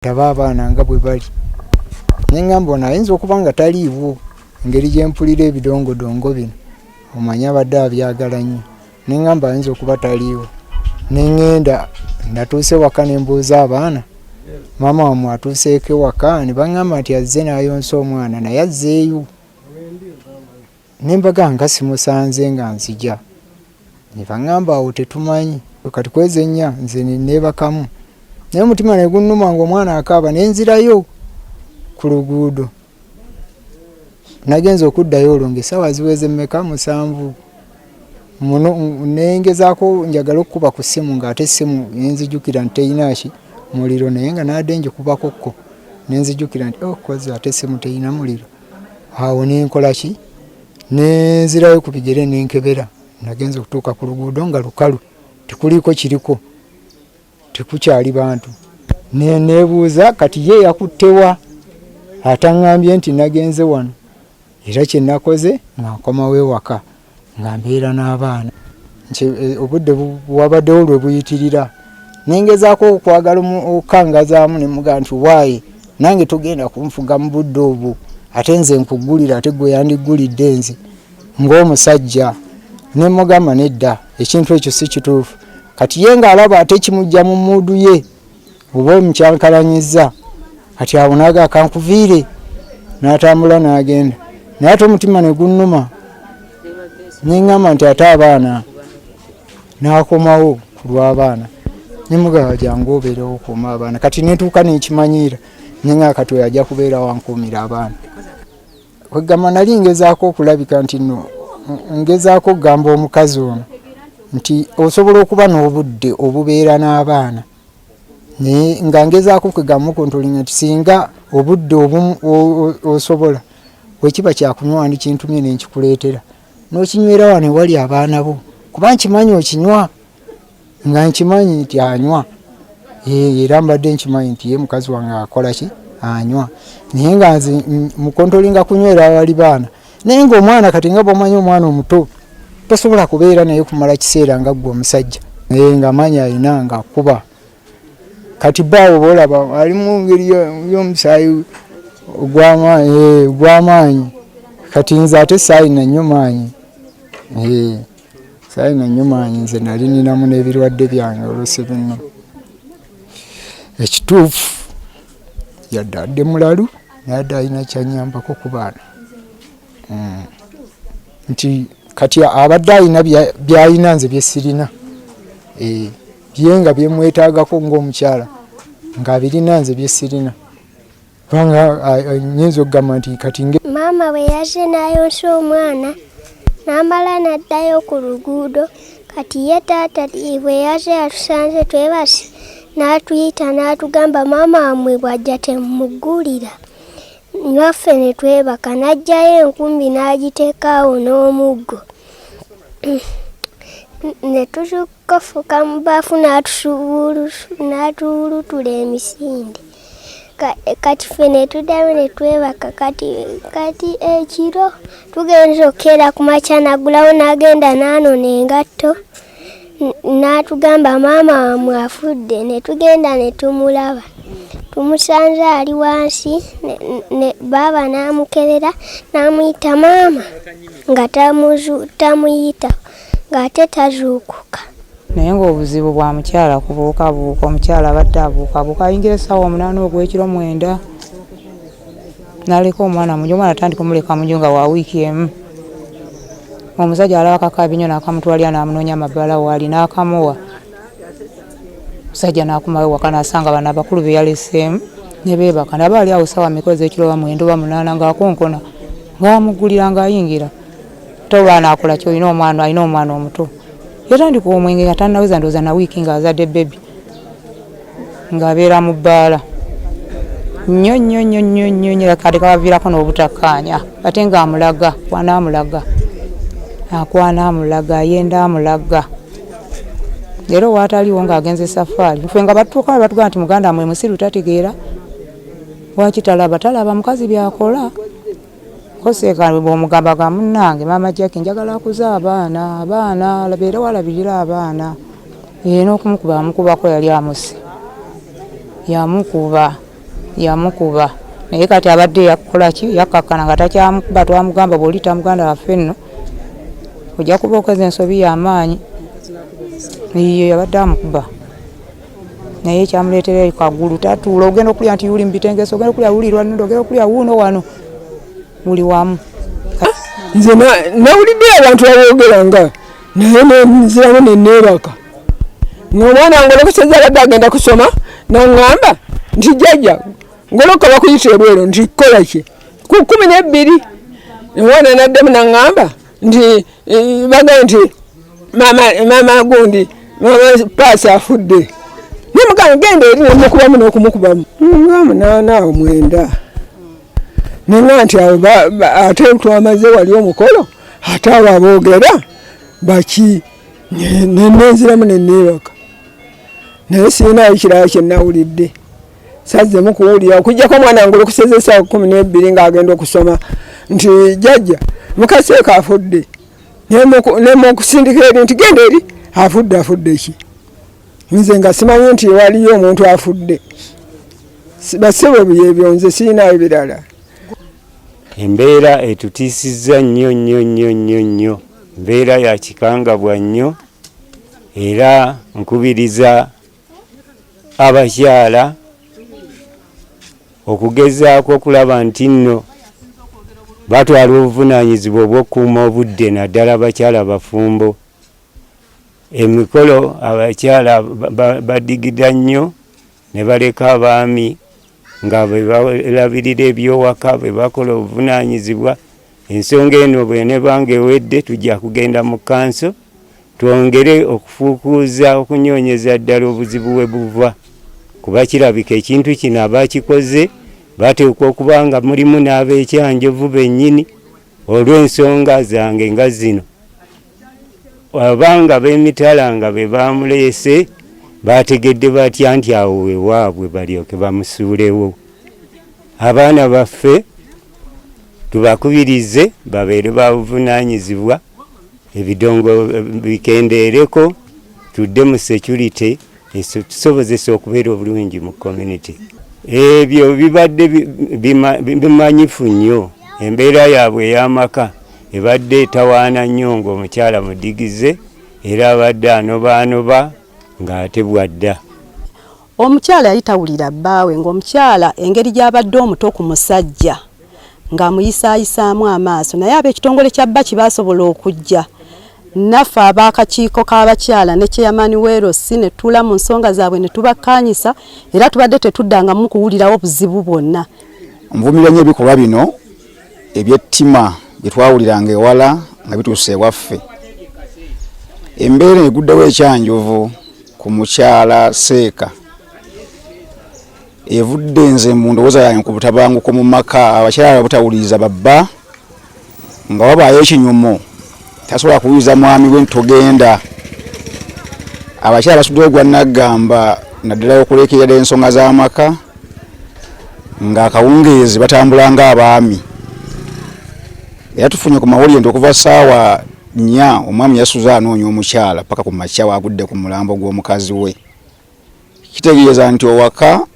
Ndaba abaana nga bwe bali. Ne ngamba ono ayinza okuba nga taliiwo engeri gye mpulira ebidongodongo bino. Omanyi abadde abyagala nnyo. Ne ngamba ayinza okuba taliiwo. Ne ŋŋenda natuuse waka ne mbuuza abaana, maama wammwe atuuseeko ewaka? Ne baŋŋamba nti azze n'ayonsa omwana naye azzeeyo. Ne mbaga nga simusanze nga nzija. Ne baŋŋamba awo tetumanyi. Kati kwezennya nze ne neebakamu. Naye omutima ne gunnuma ng'omwana akaaba ne nzirayo ku luguudo. Nagenza okuddayo olwo ng'essaawa ziweze mmeka? 7. Ne ngezaako njagala okukuba ku ssimu ng'ate essimu ne nzijukira nti teyina ki muliro, naye nga nadde ngikubakokko ne nzijukira nti koze ate essimu teyina muliro. Awo ne nkola ki? Ne nzirayo ku bigere ne nkebera. Nagenza okutuuka ku luguudo nga lukalu, tekuliiko kiriko, tekukyali bantu. Ne neebuuza kati ye yakuttewa? Ataŋŋambye nti nagenze wano. Era kye nakoze nga nkomawo ewaka nga mbeera n'abaana. Obudde bwabaddewo lwe buyitirira. Ne ngezaako okwagala okukangazaamu ne mugaa nti waaye nange tugenda kunfuga mu budde obwo, ate nze nkugulira ate gwe yandiggulidde nze ng'omusajja. Ne mugamba nedda, ekintu ekyo si kituufu. Kati ye ng'alaba ate kimujja mu mmuudu ye oba omukyankalanyizza, kati awo naaga kankuviire n'atambula n'agenda. Naye ate omutima ne gunnuma. Ne ŋŋamba nti ate abaana, n'akomawo ku lw'abaana. Ne mugamba jangu obeerewo okuuma abaana. Kati netuuka n'ekimanyiira ne nga kati oyo ajja kubeera wankuumira abaana. Kwegamba nali ngezaako okulabika nti nno ngezaako okugamba omukazi ono nti osobola okuba n'obudde obubeera n'abaana, naye nga ngezaako kwegamba okuntolinga nti singa obudde obumu osobola wekiba kyakunywa ndi kintumye ne nkikuleetera n'okinywera wano ewali abaana bo, kuba nkimanyi okinywa, nga nkimanyi nti anywa. Era mbadde nkimanyi nti ye mukazi wange akola ki? Anywa. Naye nga nze mukontolinga kunywera awali baana. Naye ng'omwana kati nga bw'omanyi omwana omuto tosobola kubeera naye kumala kiseera nga ggwe omusajja. Nga manyi alina nga akuba. Kati baawo boolaba ali mu ngeri y'omusaayi ogw'amaanyi. Kati nze ate saayina nnyo maanyi. Saayina nnyo maanyi, nze nali ninamu n'ebirwadde byange oluusi bino. Ekituufu yadde adde mulalu naye adde alina kyanyambako ku baana. Nti kati abadde alina by'alina nze bye sirina. Bye nga byemwetaagako ng'omukyala nga birina nze bye sirina. Kubanga nnyinza okugamba nti kati maama bwe yazze n'ayonsa omwana n'amala n'addayo ku luguudo, kati ye taata bwe yazze atusanze twebase n'atuyita n'atugamba maama wammwe bw'ajja temuggulira. Naffe ne twebaka, n'aggyayo enkumbi n'agiteeka awo n'omuggo. Ne tufuka mu baafu n'atuwulutula emisinde. Kati ffe ne tuddayo ne twebaka. Kati ekiro tugenze okkeera ku makya n'aggulawo n'agenda n'anona engatto. N'atugamba maama wammwe afudde. Ne tugenda ne tumulaba. Tumusanze ali wansi, baaba n'amukebera n'amuyita maama nga tamuyita ng'ate tazuukuka. Naye ng'obuzibu bwa mukyala kubuukabuuka, omukyala abadde abuukabuuka ayingira essaawa 8 ogw'ekiro 9. N'aleka omwana mungi, omwana atandika omuleka mungi nga wa wiiki emu. Omusajja alaba kakabinyo n'akamutwalira n'amunoonya amabbala waali n'akamuwa. Omusajja n'akomawo waka n'asanga bano abakulu be yaleseemu ne beebaka. Nabo ali awo ssaawa mmeka ez'ekiro 9 oba 8 ng'akonkona ng'amuggulira ng'ayingira. Ate olwana akola ki? Alina omwana omuto. Yatandika omwenge nga tannaweza ndowooza na wiiki ng'azadde bbebi ng'abeera mu bbaala. Nnyo kati kabaviirako n'obutakkaanya ate ng'amulaga akwana amulaga ayenda amulaga. Leero waataliwo ng'agenze safaari. Ffe nga batuuka batugamba nti muganda mwe musiru tategeera. Lwaki talaba mukazi by'akola? Koseeka bw'omugamba ga munnange maama Jackie njagala akuza abaana beera walabirira abaana. N'okumukuba amukubako yali amuse. Yamukuba yamukuba naye kati abadde yakola ki yakkakkana nga takyamukuba twamugamba bw'olita muganda waffe nno ojja kuba okoze ensobi y'amaanyi iyo yabadde amukuba naye kyamuleetera kagulu tatuula ogenda okulya nti yuli mubitengeso ogenda okulya wulirwa nno ogenda okulya wuuno wano muli wamu nze nawulidde abantu aboogeranga naye nenziramu neneebaka ng'omwana ngolokoseza abadde agenda kusoma naŋŋamba nti jjajja ngoloka bakuyita ebwero nti kola ki ku 12 omwana naddemu naŋŋamba nti bagaye nti maama gundi mama paasi afudde nemugamba genda eri nemukubamu n'okumukubamu naawe 9 nenga nti ate twamaze wali omukolo ate abo aboogera baki nenziramu neneebaka naye siinayo kirala kyenawulidde sazzemu kuwulira okujjako omwana ngulu kuseza essaawa 12 ng'agenda okusoma nti jjajja mukaseeka afudde nemukusindika eri nti genda eri afudde ki nze nga simanyi nti waliyo omuntu afudde basebo byebyo nze siinayo birala embeera etutiisizza nnyo mbeera ya kikangabwa nnyo era nkubiriza abakyala okugezaako okulaba nti nno batwala obuvunaanyizibwa obw'okukuuma obudde naddala abakyala bafumbo emikolo abakyala badigida nnyo ne baleka abaami nga bwe balabirira ebyowaka bwe bakola obuvunaanyizibwa ensonga eno bwenebanga ewedde tujja kugenda mu kanso twongere okufuukuuza okunyoonyeza ddala obuzibu we buva kuba kirabika ekintu kino abakikoze bateekwa okuba nga mulimu n'ab'ekyanjovu bennyini olw'ensonga zange nga zino abanga b'emitala nga be bamuleese bategedde batya nti awo wewaabwe balyoke bamusuulewo abaana baffe tubakubirize babeere babuvunaanyizibwa ebidongo bikendeereko tudde mu security tusobozesa okubeera obulungi mu community ebyo bibadde bimanyifu nnyo embeera yaabwe ey'amaka ebadde etawaana nnyo ng'omukyala mudigize era abadde anobaanoba ng'ate bwadda omukyala yali tawulira bbaawe ng'omukyala engeri gy'abadde omuto ku musajja ng'amuyisaayisaamu amaaso naye ab'ekitongole kya bba kibaasobola okujja naffe ab'akakiiko k'abakyala ne kyeyamani weerosi ne tuula mu nsonga zaabwe ne tubakkaanyisa era tubadde tetuddangamu kuwulirawo buzibu bwonna. Nvumirira nnyo ebikolwa bino ebyettima bye twawuliranga ewala nga bituuse ewaffe. Embeera eguddewo ekyanjovu ku mukyala Seeka evudde nze mu ndowooza yange ku butabanguko mu maka abakyala butawuliriza babba nga wabaayo ekinyumo tasobola kuwuliza mwami we ntogenda abakyala basuddewo gwa naggamba naddala okulekerera ensonga z'amaka nga akawungeezi batambula ng'abaami era tufunye ku mawulire nti okuva ssaawa 4 omwami yasuza anoonya omukyala paka ku makya waagudde ku mulambo gw'omukazi we kitegeeza nti owaka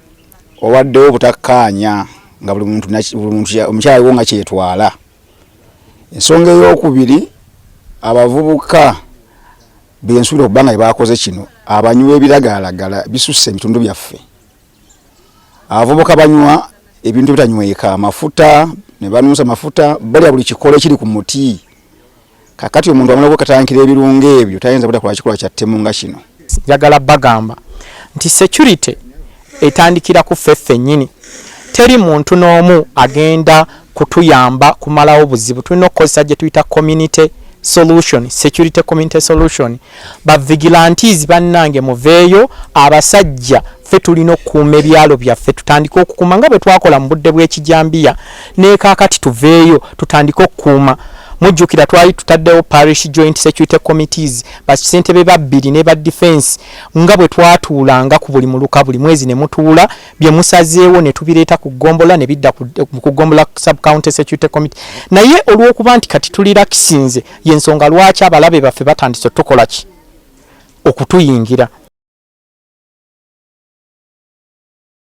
owaddewo butakkaanya nga buli muntu omukyala wo nga kyetwala. Ensonga ey'okubiri abavubuka b'ensuula okuba nga baakoze kino abanywa ebiragalalagala bisusse ebitundu byaffe. Abavubuka banywa ebintu bitanyweka amafuta ne banuusa amafuta balya buli kikolo kiri ku muti. Kakati omuntu amala okukatankira ebirungo ebyo tayinza butakola kikola kya ttemu nga kino. Njagala bagamba nti security etandikira ku ffeffe nnyini. Teri muntu n'omu agenda kutuyamba kumalawo buzibu. Tulina okukozesa gye tuyita community solution, security community solution. Ba vigilantes bannange muveeyo, abasajja ffe tulina okukuuma ebyalo byaffe, tutandika okukuuma nga bwe twakola mu budde bw'ekijambiya ne kaakati tuveeyo tutandika okukuuma. Mujjukira twali tutaddewo parish joint security committees basentebe babbiri ne ba defense nga bwe twatuulanga ku buli muluka buli mwezi ne mutuula bye musazeewo ne tubireeta ku gombola ne bidda ku gombola sub county security committee. Naye olw'okuba nti kati tulira kisinze yensonga lwaki abalabe baffe batandise tukola ki okutuyingira.